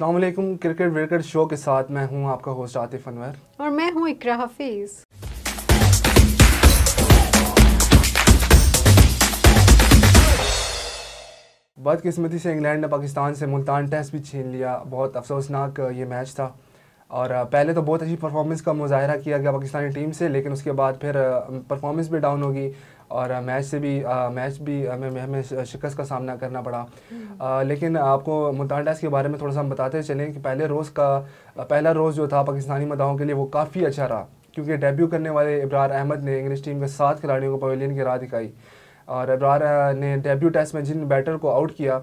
अस्सलाम वालेकुम। Cricket wicket show के साथ मैं हूं आपका होस्ट आतिफ अनवर और मैं हूं इकरा हफीज। बदकिस्मती से इंग्लैंड ने पाकिस्तान से मुल्तान टेस्ट भी छीन लिया। बहुत अफसोसनाक ये मैच था और पहले तो बहुत अच्छी परफॉर्मेंस का मुजाहरा किया गया पाकिस्तानी टीम से, लेकिन उसके बाद फिर परफॉर्मेंस भी डाउन होगी और मैच भी हमें शिकस्त का सामना करना पड़ा। लेकिन आपको मुल्तान टेस्ट के बारे में थोड़ा सा हम बताते चलें कि पहला रोज़ जो था पाकिस्तानी मदाहों के लिए वो काफ़ी अच्छा रहा, क्योंकि डेब्यू करने वाले इब्रार अहमद ने इंग्लिश टीम के 7 खिलाड़ियों को पवेलियन की राह दिखाई। और इब्रार ने डेब्यू टेस्ट में जिन बैटर को आउट किया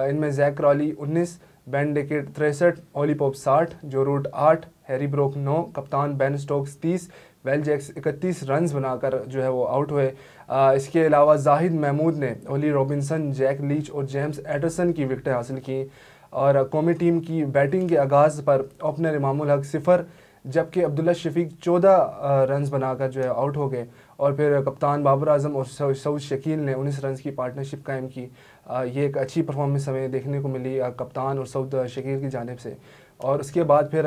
इनमें Zak Crawley 19, Ben Duckett 63, Ollie Pope 60, Joe Root 8, Harry Brook 9, कप्तान Ben Stokes 30, Will Jacks 31 runs बनाकर जो है वो आउट हुए। इसके अलावा जाहिद महमूद ने ओली रॉबिन्सन, जैक लीच और जेम्स एडरसन की विकेटें हासिल की। और कौमी टीम की बैटिंग के आगाज़ पर ओपनर इमामुल हक 0, जबकि अब्दुल्ला शफीक 14 रन्स बनाकर जो है आउट हो गए। और फिर कप्तान बाबर आजम और सऊद शकील ने 19 रन्स की पार्टनरशिप कायम की। ये एक अच्छी परफॉर्मेंस हमें देखने को मिली कप्तान और सऊद शकील की जानिब से। और उसके बाद फिर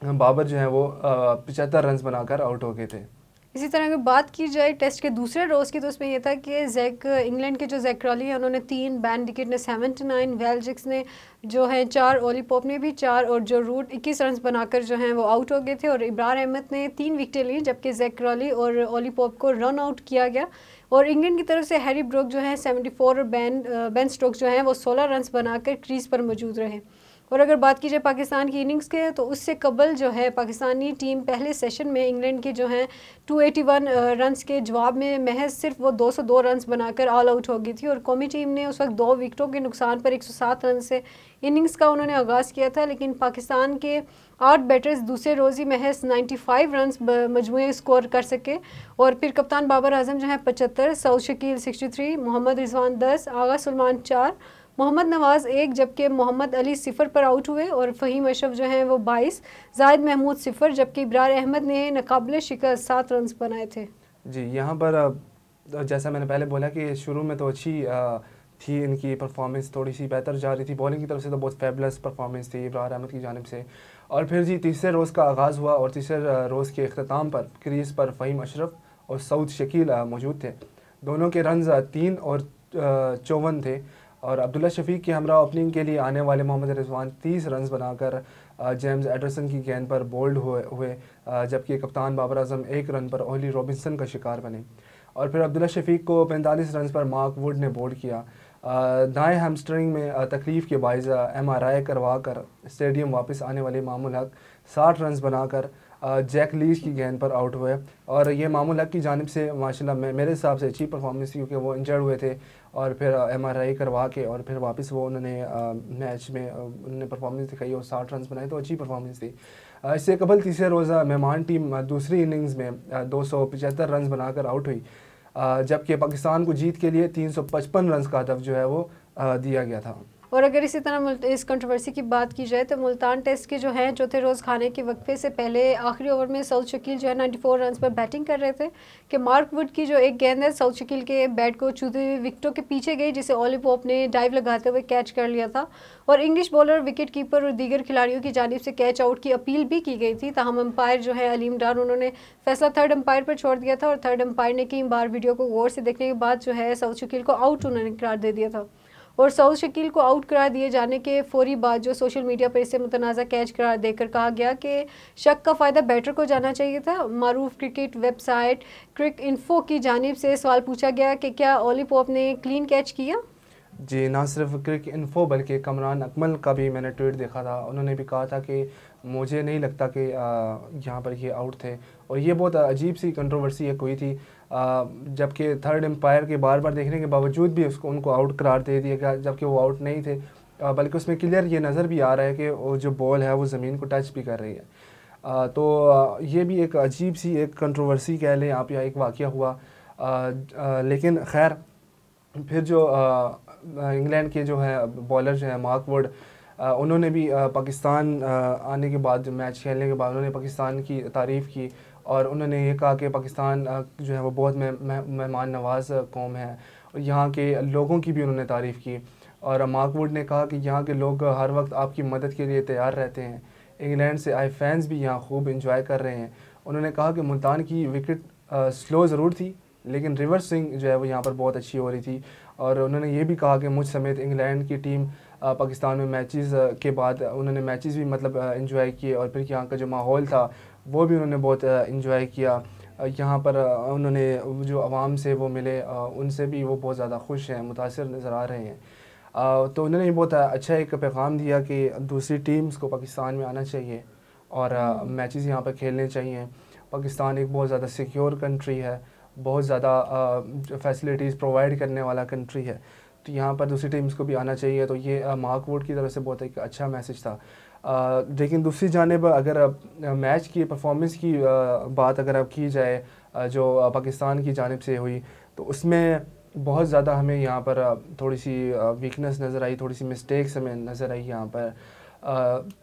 बाबर जो है वो 75 रन्स बनाकर आउट हो गए थे। इसी तरह अगर बात की जाए टेस्ट के दूसरे रोज़ की, तो उसमें यह था कि इंग्लैंड के जो जैक क्रॉली हैं उन्होंने 3, बैन डिकेट ने 79, वेल जैक्स ने जो है 4, ओली पोप ने भी 4 और जो रूट 21 रन्स बनाकर जो हैं वो आउट हो गए थे। और इब्रार अहमद ने 3 विकेटें ली, जबकि जैक क्रॉली और ओली पोप को रन आउट किया गया। और इंग्लैंड की तरफ से हैरी ब्रोक जो है 74 और बेन स्टोक्स जो हैं वो 16 रन्स बनाकर क्रीज पर मौजूद रहे। और अगर बात की जाए पाकिस्तान की इनिंग्स के, तो उससे कबल जो है पाकिस्तानी टीम पहले सेशन में इंग्लैंड के जो हैं 281 रन्स के जवाब में महज सिर्फ वो 202 रन्स बनाकर ऑल आउट हो गई थी। और कौमी टीम ने उस वक्त 2 विकेटों के नुकसान पर 107 रन से इनिंग्स का उन्होंने आगाज़ किया था। लेकिन पाकिस्तान के 8 बैटर्स दूसरे रोज़ ही महज 95 रन्स मजमूए स्कोर कर सके। और फिर कप्तान बाबर आजम जो है 75, सऊद शकील 63, मोहम्मद रिजवान 10, आगा सुलेमान 4, मोहम्मद नवाज़ 1, जबकि मोहम्मद अली 0 पर आउट हुए। और फ़हीम अशरफ जो हैं वो 22, जाहिद महमूद 0, जबकि इब्रार अहमद ने नाकाबिले शिकस्त 7 रन्स बनाए थे। जी, यहाँ पर जैसा मैंने पहले बोला कि शुरू में तो अच्छी थी इनकी परफॉर्मेंस, थोड़ी सी बेहतर जा रही थी। बॉलिंग की तरफ से तो बहुत फेबलस परफॉर्मेंस थी इब्रार अहमद की जानिब से। और फिर जी तीसरे रोज़ का आगाज़ हुआ और तीसरे रोज़ के अख्ताम पर क्रीज़ पर फ़हीम अशरफ और सऊद शकील मौजूद थे। दोनों के रन्स 3 और 54 थे। और अब्दुल्ला शफीक के हमरा ओपनिंग के लिए आने वाले मोहम्मद रिजवान 30 रन्स बनाकर जेम्स एडरसन की गेंद पर बोल्ड हुए, जबकि कप्तान बाबर आजम 1 रन पर ओली रॉबिन्सन का शिकार बने। और फिर अब्दुल्ला शफीक को 45 रन्स पर मार्क वुड ने बोल्ड किया। दाएं हैमस्ट्रिंग में तकलीफ़ के बायस MRI करवा कर स्टेडियम वापस आने वाले इमामुल हक 60 रन्स बनाकर जैक लीच की गेंद पर आउट हुए। और ये इमामुल हक की जानिब से माशाल्लाह मेरे हिसाब से अच्छी परफॉर्मेंस थी, क्योंकि वो इंजर्ड हुए थे और फिर MRI करवा के और फिर वापस वो उन्होंने मैच में उन्होंने परफॉर्मेंस दिखाई और 60 रन्स बनाए, तो अच्छी परफॉर्मेंस थी। इससे कबल तीसरे रोज़ा मेहमान टीम दूसरी इनिंग्स में 275 रन्स बनाकर आउट हुई, जबकि पाकिस्तान को जीत के लिए 355 रन्स का हदफ जो है वो दिया गया था। और अगर इसी तरह इस कंट्रोवर्सी की बात की जाए, तो मुल्तान टेस्ट के जो हैं चौथे रोज़ खाने के वक्फे से पहले आखिरी ओवर में सऊद शकील जो है 94 रन्स पर बैटिंग कर रहे थे कि मार्क वुड की जो एक गेंद है सऊद शकील के बैट को छूते हुए विकेटों के पीछे गई, जिसे ओली पोप ने डाइव लगाते हुए कैच कर लिया था। और इंग्लिश बॉलर, विकेट कीपर और दीगर खिलाड़ियों की जानिब से कैच आउट की अपील भी की गई थी। ताहम अंपायर जो है अलीम डार, उन्होंने फैसला थर्ड अंपायर पर छोड़ दिया था। और थर्ड अंपायर ने कई बार वीडियो को गौर से देखने के बाद जो है सऊद शकील को आउट उन्होंने करार दे दिया था। और सऊद शकील को आउट करार दिए जाने के फौरी बाद जो सोशल मीडिया पर इसे मुतनाज़ा कैच करार देकर कहा गया कि शक का फ़ायदा बैटर को जाना चाहिए था। मारूफ क्रिकेट वेबसाइट क्रिक इन्फो की जानिब से सवाल पूछा गया कि क्या ओली पोप ने क्लीन कैच किया। जी, ना सिर्फ क्रिक इन्फो बल्कि कमरान अकमल का भी मैंने ट्वीट देखा था। उन्होंने भी कहा था कि मुझे नहीं लगता कि यहाँ पर ये आउट थे। और ये बहुत अजीब सी कंट्रोवर्सी एक हुई थी, जबकि थर्ड एम्पायर के बार बार देखने के बावजूद भी उनको आउट करार दे दिया गया, जबकि वो आउट नहीं थे। बल्कि उसमें क्लियर ये नज़र भी आ रहा है कि वो जो बॉल है वो ज़मीन को टच भी कर रही है। तो ये भी एक अजीब सी एक कंट्रोवर्सी कह लें आप, या एक वाक़या हुआ। लेकिन खैर फिर जो इंग्लैंड के जो है बॉलर जो है मार्क वुड, उन्होंने भी पाकिस्तान आने के बाद, मैच खेलने के बाद उन्होंने पाकिस्तान की तारीफ़ की और उन्होंने ये कहा कि पाकिस्तान जो है वो बहुत मेहमान नवाज़ कौम है। और यहाँ के लोगों की भी उन्होंने तारीफ़ की। और मार्क वुड ने कहा कि यहाँ के लोग हर वक्त आपकी मदद के लिए तैयार रहते हैं। इंग्लैंड से आए फैंस भी यहाँ खूब इंजॉय कर रहे हैं। उन्होंने कहा कि मुल्तान की विकेट स्लो ज़रूर थी, लेकिन रिवर्स स्विंग जो है वो यहाँ पर बहुत अच्छी हो रही थी। और उन्होंने ये भी कहा कि मुझ समेत इंग्लैंड की टीम पाकिस्तान में मैचेस के बाद उन्होंने मैचेस भी मतलब इंजॉय किए, और फिर यहाँ का जो माहौल था वो भी उन्होंने बहुत इंजॉय किया। यहाँ पर उन्होंने जो आवाम से वो मिले, उनसे भी वो बहुत ज़्यादा खुश हैं, मुतासिर नज़र आ रहे हैं। तो उन्होंने बहुत अच्छा एक पैगाम दिया कि दूसरी टीम्स को पाकिस्तान में आना चाहिए और मैचेस यहाँ पर खेलने चाहिए। पाकिस्तान एक बहुत ज़्यादा सिक्योर कंट्री है, बहुत ज़्यादा फैसिलिटीज़ प्रोवाइड करने वाला कंट्री है, तो यहाँ पर दूसरी टीम्स को भी आना चाहिए। तो ये मार्क वुड की तरफ से बहुत एक अच्छा मैसेज था। लेकिन दूसरी जानिब अगर मैच की परफॉर्मेंस की बात अगर अब की जाए जो पाकिस्तान की जानिब से हुई, तो उसमें बहुत ज़्यादा हमें यहाँ पर थोड़ी सी वीकनेस नज़र आई, थोड़ी सी मिस्टेक्स हमें नज़र आई यहाँ पर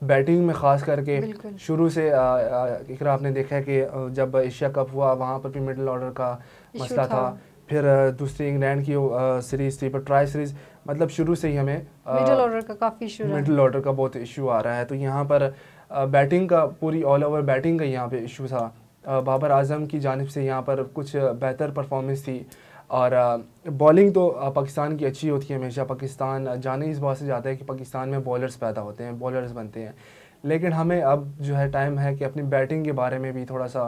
बैटिंग में ख़ास करके। शुरू से इकरा आपने देखा है कि जब एशिया कप हुआ वहाँ पर भी मिडिल ऑर्डर का मसला था। फिर दूसरी इंग्लैंड की सीरीज़ थी, पर ट्राई सीरीज़, मतलब शुरू से ही हमें मिडिल ऑर्डर का काफ़ी इशू मिडिल ऑर्डर का बहुत इशू आ रहा है। तो यहाँ पर बैटिंग का पूरी ऑल ओवर बैटिंग का यहाँ पे इशू था। बाबर आजम की जानिब से यहाँ पर कुछ बेहतर परफॉर्मेंस थी, और बॉलिंग तो पाकिस्तान की अच्छी होती है हमेशा। पाकिस्तान जाने इस बात से जाता है कि पाकिस्तान में बॉलर्स पैदा होते हैं, बॉलर्स बनते हैं, लेकिन हमें अब जो है टाइम है कि अपनी बैटिंग के बारे में भी थोड़ा सा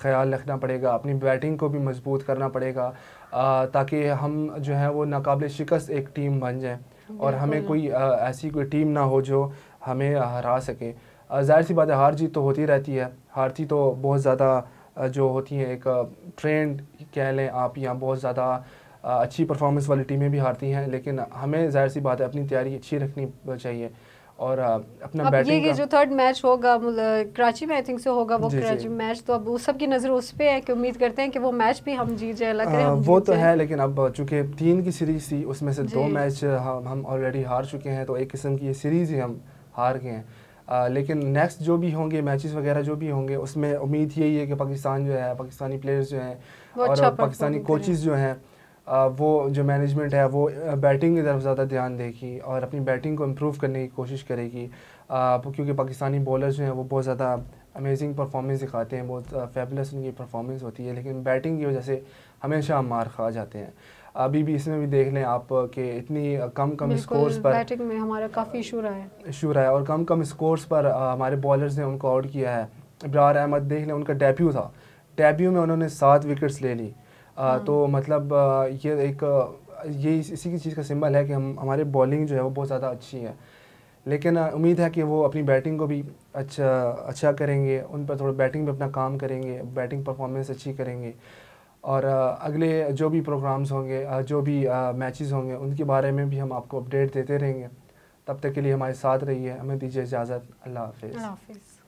ख्याल रखना पड़ेगा, अपनी बैटिंग को भी मजबूत करना पड़ेगा, ताकि हम जो है वो नाकाबिल शिकस्त एक टीम बन जाए और हमें कोई ऐसी कोई टीम ना हो जो हमें हरा सके। ज़ाहिर सी बात है, हार जीत तो होती रहती है, हारती तो बहुत ज़्यादा जो होती हैं, एक ट्रेंड कह लें आप, यहाँ बहुत ज़्यादा अच्छी परफॉर्मेंस वाली टीमें भी हारती हैं, लेकिन हमें ज़ाहिर सी बात है अपनी तैयारी अच्छी रखनी चाहिए और अपना बैटिंग ये जो थर्ड मैच होगा कराची में आई थिंक से होगा वो कराची मैच, तो अब उस सब की नज़र उस पे है कि उम्मीद करते हैं कि वो मैच भी हम जीत जाए, अल्लाह करे हम वो तो है। लेकिन अब चूँकि 3 की सीरीज़ थी, उसमें से 2 मैच हम ऑलरेडी हार चुके हैं, तो एक किस्म की ये सीरीज़ ही हम हार गए हैं। लेकिन नेक्स्ट जो भी होंगे मैचेस वगैरह जो भी होंगे, उसमें उम्मीद यही है कि पाकिस्तान जो है, पाकिस्तानी प्लेयर्स जो हैं और अच्छा पाकिस्तानी कोचेस जो हैं, वो जो मैनेजमेंट है वो बैटिंग की तरफ ज़्यादा ध्यान देगी और अपनी बैटिंग को इम्प्रूव करने की कोशिश करेगी, क्योंकि पाकिस्तानी बॉलर्स जो हैं वो बहुत ज़्यादा अमेजिंग परफॉर्मेंस दिखाते हैं, बहुत फेबुलस उनकी परफॉर्मेंस होती है, लेकिन बैटिंग की वजह से हमेशा हम मार खा जाते हैं। अभी भी इसमें भी देख लें आप कि इतनी कम स्कोर्स पर बैटिंग में हमारा काफ़ी इशू रहा है और कम स्कोर्स पर हमारे बॉलर्स ने उनको आउट किया है। इब्रार अहमद देख लें, उनका डेब्यू था, डेब्यू में उन्होंने 7 विकेट्स ले ली। तो मतलब ये इसी की चीज़ का सिंबल है कि हमारे बॉलिंग जो है वो बहुत ज़्यादा अच्छी है, लेकिन उम्मीद है कि वो अपनी बैटिंग को भी अच्छा करेंगे, उन पर थोड़ा बैटिंग पे अपना काम करेंगे, बैटिंग परफॉर्मेंस अच्छी करेंगे, और अगले जो भी प्रोग्राम्स होंगे, जो भी मैचेस होंगे, उनके बारे में भी हम आपको अपडेट देते रहेंगे। तब तक के लिए हमारे साथ रहिए, हमें दीजिए इजाज़त। अल्लाह हाफ़िज़।